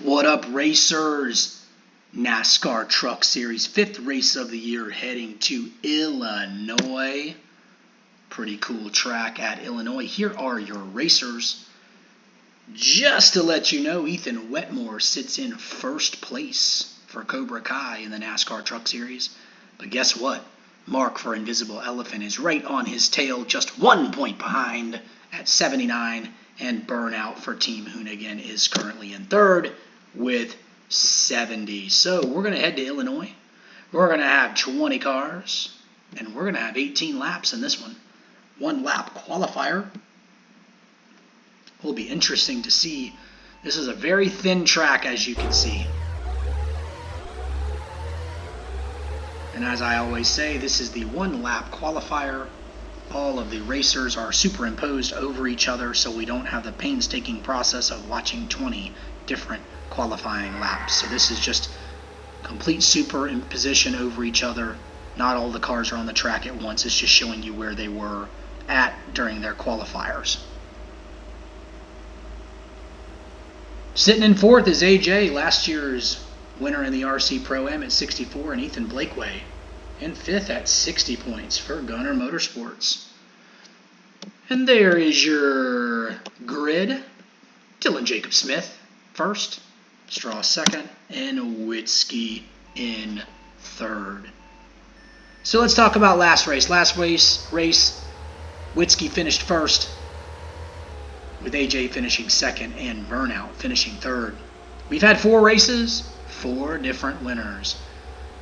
What up, racers? NASCAR Truck Series, 5th race of the year, heading to Illinois. Pretty cool track at Illinois. Here are your racers. Just to let you know, Ethan Wetmore sits in first place for Cobra Kai in the NASCAR Truck Series. But guess what? Mark for Invisible Elephant is right on his tail, just 1 point behind at 79. And Burnout for Team Hoonigan is currently in third with 70. So we're going to head to Illinois. We're going to have 20 cars, and we're going to have 18 laps in this one. 1 lap qualifier. Will be interesting to see. This is a very thin track, as you can see. And as I always say, this is the 1 lap qualifier. All of the racers are superimposed over each other, so we don't have the painstaking process of watching 20 different qualifying laps. So this is just complete superimposition over each other. Not all the cars are on the track at once. It's just showing you where they were at during their qualifiers. Sitting in 4th is AJ, last year's winner in the RC Pro-Am at 64, and Ethan Blakeway in 5th at 60 points for Gunner Motorsports. And there is your grid. Dylan Jacob Smith first, Straw second, and Witzke in third. So let's talk about last race. Last race, Witzke finished first, with AJ finishing second and Burnout finishing third. We've had 4 races, 4 different winners.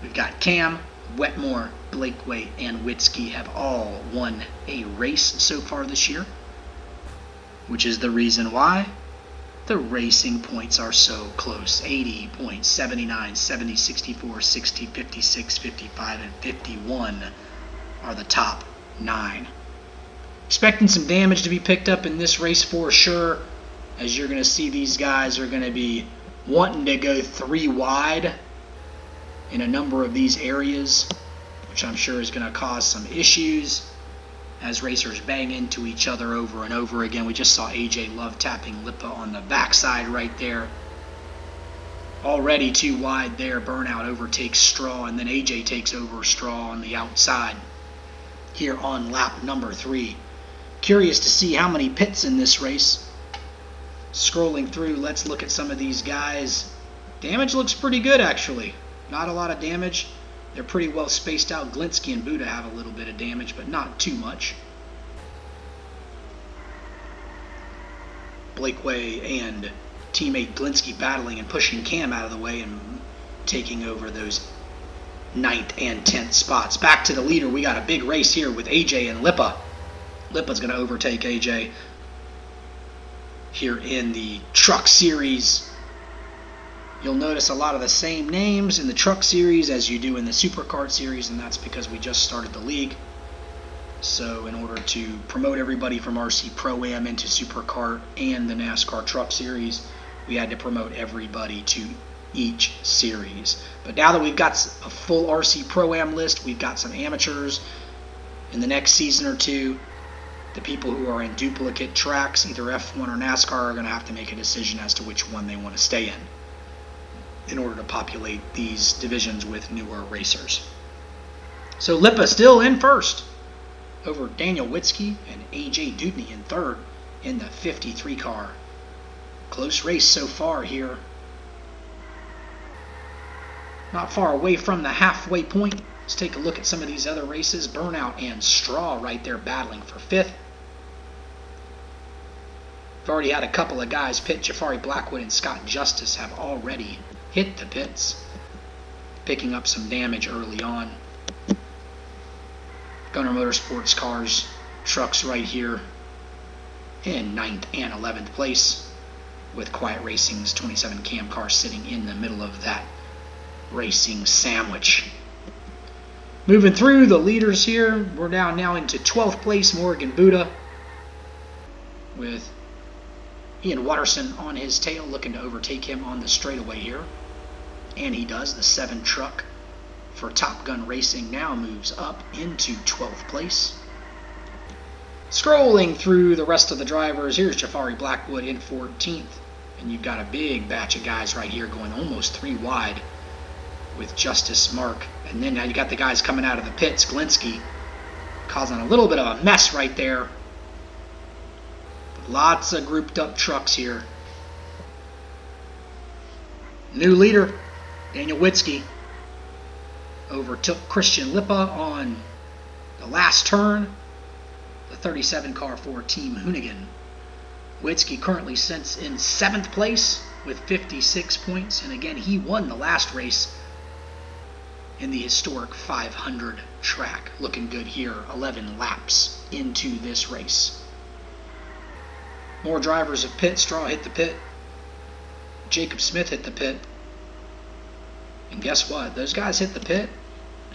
We've got Cam, Wetmore, Blakeway, and Witzke have all won a race so far this year, which is the reason why the racing points are so close. 80 points, 79, 70, 64, 60, 56, 55, and 51 are the top 9. Expecting some damage to be picked up in this race for sure, as you're going to see these guys are going to be wanting to go 3 wide in a number of these areas, which I'm sure is going to cause some issues as racers bang into each other over and over again. We just saw AJ Love tapping Lipa on the backside right there. Already 2 wide there. Burnout overtakes Straw, and then AJ takes over Straw on the outside here on lap number 3. Curious to see how many pits in this race. Scrolling through, let's look at some of these guys. Damage looks pretty good, actually. Not a lot of damage. They're pretty well spaced out. Glinsky and Buddha have a little bit of damage, but not too much. Blakeway and teammate Glinsky battling and pushing Cam out of the way and taking over those 9th and 10th spots. Back to the leader. We got a big race here with AJ and Lipa. Lipa's going to overtake AJ here in the Truck Series. You'll notice a lot of the same names in the Truck Series as you do in the Supercard Series, and that's because we just started the league. So in order to promote everybody from RC Pro-Am into Supercard and the NASCAR Truck Series, we had to promote everybody to each series. But now that we've got a full RC Pro-Am list, we've got some amateurs. In the next season or two, the people who are in duplicate tracks, either F1 or NASCAR, are going to have to make a decision as to which one they want to stay in order to populate these divisions with newer racers. So Lipa still in first over Daniel Witzke and AJ Dudney in third in the 53 car. Close race so far here. Not far away from the halfway point. Let's take a look at some of these other races. Burnout and Straw right there battling for 5th. We've already had a couple of guys pit. Jafari Blackwood and Scott Justice have already hit the pits, picking up some damage early on. Gunner Motorsports cars, trucks right here in 9th and 11th place, with Quiet Racing's 27 cam car sitting in the middle of that racing sandwich. Moving through the leaders here, we're down now into 12th place, Morgan Buddha, with Ian Watterson on his tail, looking to overtake him on the straightaway here. And he does. The 7 truck for Top Gun Racing now moves up into 12th place. Scrolling through the rest of the drivers, here's Jafari Blackwood in 14th. And you've got a big batch of guys right here going almost 3 wide with Justice, Mark. And then now you got the guys coming out of the pits, Glinsky, causing a little bit of a mess right there. Lots of grouped up trucks here. New leader, Daniel Witzke, overtook Christian Lippe on the last turn. The 37 car for Team Hoonigan. Witzke currently sits in 7th place with 56 points. And again, he won the last race in the historic 500 track. Looking good here, 11 laps into this race. More drivers of pit. Straw hit the pit. Jacob Smith hit the pit. And guess what? Those guys hit the pit,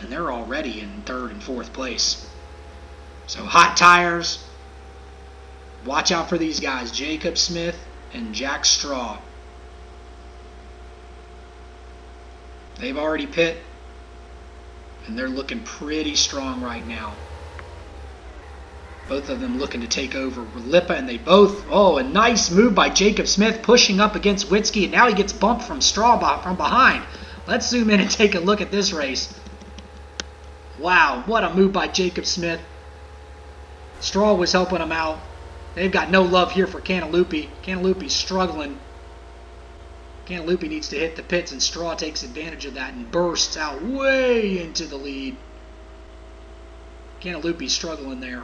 and they're already in 3rd and 4th place. So hot tires. Watch out for these guys, Jacob Smith and Jack Straw. They've already pit, and they're looking pretty strong right now. Both of them looking to take over Lippe, and they both, a nice move by Jacob Smith pushing up against Witzke, and now he gets bumped from Straw from behind. Let's zoom in and take a look at this race. Wow, what a move by Jacob Smith. Straw was helping him out. They've got no love here for Cantalupi. Cantalupi's struggling. Cantalupi needs to hit the pits, and Straw takes advantage of that and bursts out way into the lead. Cantalupi's struggling there.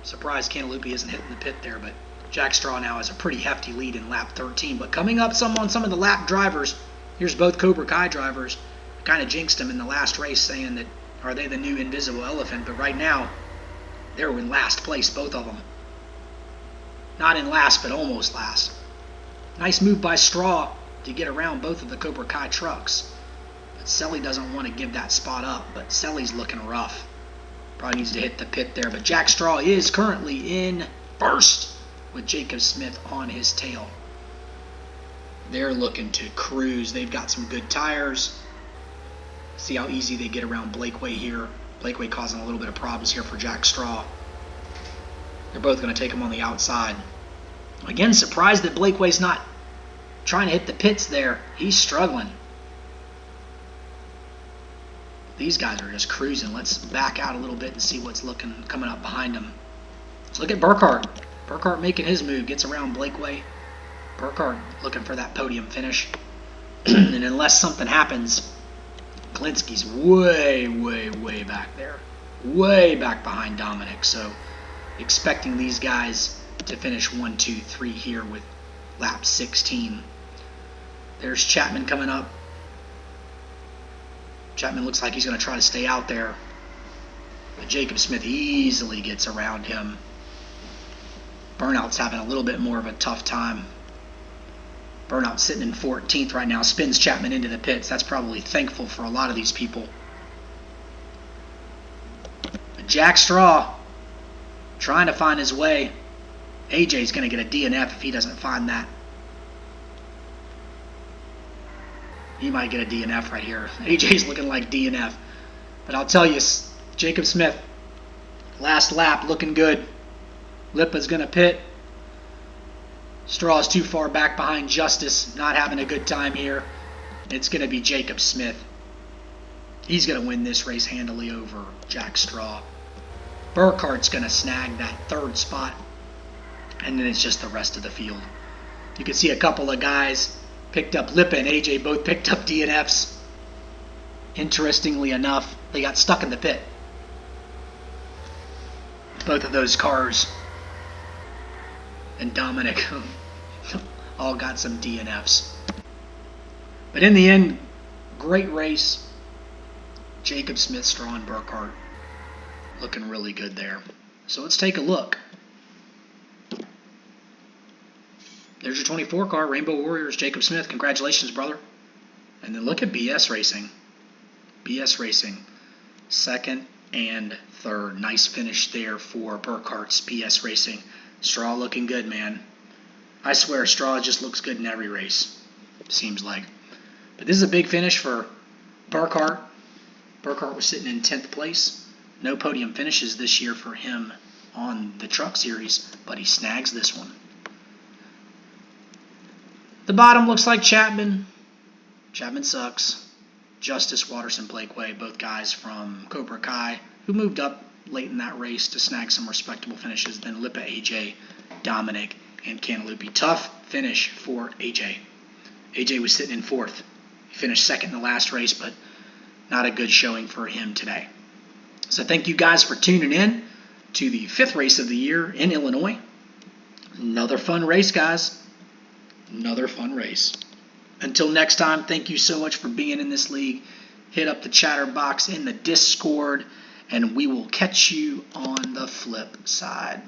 Surprised Cantalupi isn't hitting the pit there, but Jack Straw now has a pretty hefty lead in lap 13. But coming up on some of the lap drivers, here's both Cobra Kai drivers. Kind of jinxed them in the last race, saying that, are they the new invisible elephant? But right now, they're in last place, both of them. Not in last, but almost last. Nice move by Straw to get around both of the Cobra Kai trucks. But Selly doesn't want to give that spot up, but Selly's looking rough. Probably needs to hit the pit there, but Jack Straw is currently in first with Jacob Smith on his tail. They're looking to cruise. They've got some good tires. See how easy they get around Blakeway here. Blakeway causing a little bit of problems here for Jack Straw. They're both going to take him on the outside. Again, surprised that Blakeway's not trying to hit the pits there. He's struggling. These guys are just cruising. Let's back out a little bit and see what's coming up behind them. Let's look at Burkhart. Burkhart making his move. Gets around Blakeway. Burkhart looking for that podium finish. And unless something happens, Glinsky's way, way, way back there. Way back behind Dominic. So expecting these guys to finish 1, 2, 3 here with lap 16. There's Chapman coming up. Chapman looks like he's going to try to stay out there. But Jacob Smith easily gets around him. Burnout's having a little bit more of a tough time. Burnout sitting in 14th right now. Spins Chapman into the pits. That's probably thankful for a lot of these people. But Jack Straw trying to find his way. AJ's going to get a DNF if he doesn't find that. He might get a DNF right here. AJ's looking like DNF. But I'll tell you, Jacob Smith, last lap, looking good. Lippa's going to pit. Straw's too far back behind Justice, not having a good time here. It's going to be Jacob Smith. He's going to win this race handily over Jack Straw. Burkhart's going to snag that 3rd spot. And then it's just the rest of the field. You can see a couple of guys picked up. Lippe and AJ both picked up DNFs. Interestingly enough, they got stuck in the pit. Both of those cars and Dominic all got some DNFs. But in the end, great race. Jacob Smith, Straw, and Burkhart looking really good there. So let's take a look. There's your 24 car, Rainbow Warriors, Jacob Smith. Congratulations, brother. And then look at BS Racing. BS Racing, 2nd and 3rd. Nice finish there for Burkhart's BS Racing. Straw looking good, man. I swear, Straw just looks good in every race, seems like. But this is a big finish for Burkhart. Burkhart was sitting in 10th place. No podium finishes this year for him on the Truck Series, but he snags this one. The bottom looks like Chapman. Chapman sucks. Justice, Watterson, Blakeway, both guys from Cobra Kai, who moved up late in that race to snag some respectable finishes. Then Lippa, AJ, Dominic, and Cantalupi. Tough finish for AJ. AJ was sitting in 4th. He finished 2nd in the last race, but not a good showing for him today. So thank you guys for tuning in to the 5th race of the year in Illinois. Another fun race, guys. Another fun race. Until next time, thank you so much for being in this league. Hit up the chatter box in the Discord, and we will catch you on the flip side.